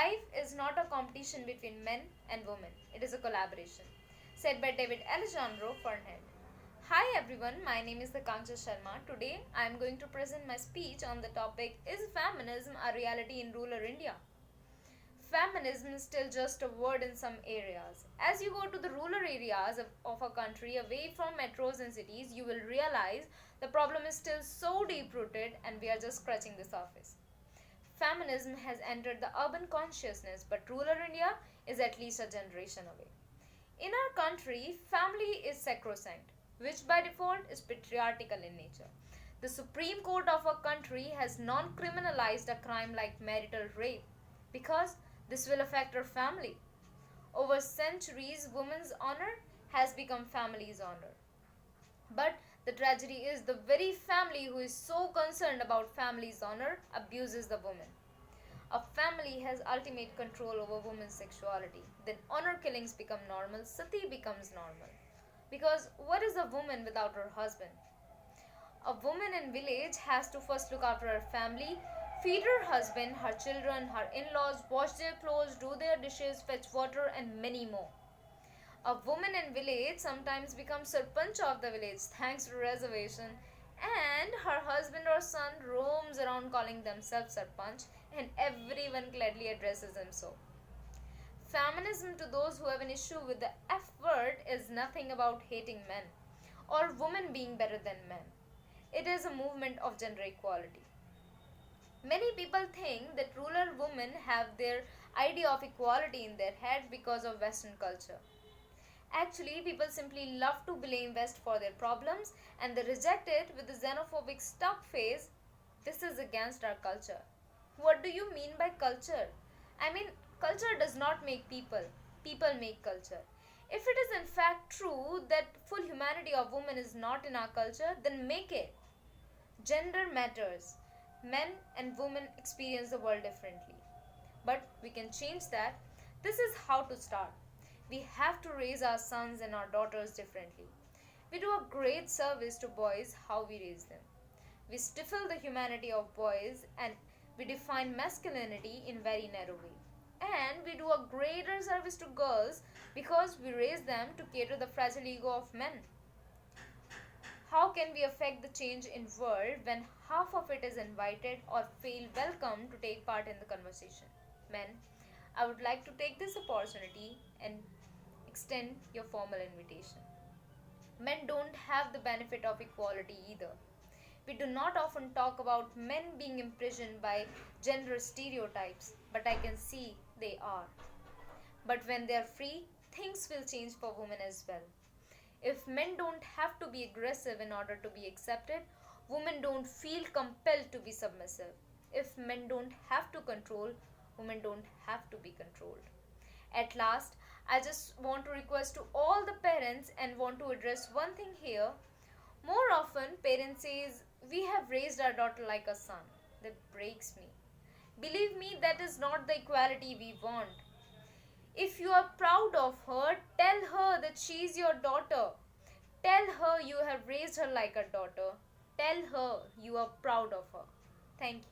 Life is not a competition between men and women, it is a collaboration. Said by David Alejandro Fernand. Hi everyone, my name is Kansha Sharma. Today I am going to present my speech on the topic Is feminism a reality in rural India? Feminism is still just a word in some areas. As you go to the rural areas of a country away from metros and cities, you will realize the problem is still so deep rooted and we are just scratching the surface. Feminism has entered the urban consciousness, but rural India is at least a generation away. In our country, family is sacrosanct, which by default is patriarchal in nature. The Supreme Court of our country has non criminalized a crime like marital rape because this will affect our family. Over centuries, women's honor has become family's honor. But the tragedy is the very family who is so concerned about family's honor abuses the woman. A family has ultimate control over women's sexuality. Then honor killings become normal, sati becomes normal. Because what is a woman without her husband? A woman in village has to first look after her family, feed her husband, her children, her in-laws, wash their clothes, do their dishes, fetch water and many more. A woman in village sometimes becomes sarpanch of the village thanks to reservation, and her husband or son roams around calling themselves sarpanch and everyone gladly addresses him so. Feminism to those who have an issue with the F word is nothing about hating men or women being better than men. It is a movement of gender equality. Many people think that rural women have their idea of equality in their head because of Western culture. Actually, people simply love to blame West for their problems and they reject it with the xenophobic stuck face. This is against our culture. What do you mean by culture? I mean, culture does not make people. People make culture. If it is in fact true that full humanity of women is not in our culture, then make it. Gender matters. Men and women experience the world differently. But we can change that. This is how to start. We have to raise our sons and our daughters differently. We do a great service to boys how we raise them. We stifle the humanity of boys and we define masculinity in very narrow way. And we do a greater service to girls because we raise them to cater the fragile ego of men. How can we affect the change in world when half of it is invited or feel welcome to take part in the conversation? Men, I would like to take this opportunity and extend your formal invitation. Men don't have the benefit of equality either. We do not often talk about men being imprisoned by gender stereotypes, but I can see they are. But when they are free, things will change for women as well. If men don't have to be aggressive in order to be accepted, women don't feel compelled to be submissive. If men don't have to control, women don't have to be controlled. At last, I just want to request to all the parents and want to address one thing here. More often, parents says, we have raised our daughter like a son. That breaks me. Believe me, that is not the equality we want. If you are proud of her, tell her that she is your daughter. Tell her you have raised her like a daughter. Tell her you are proud of her. Thank you.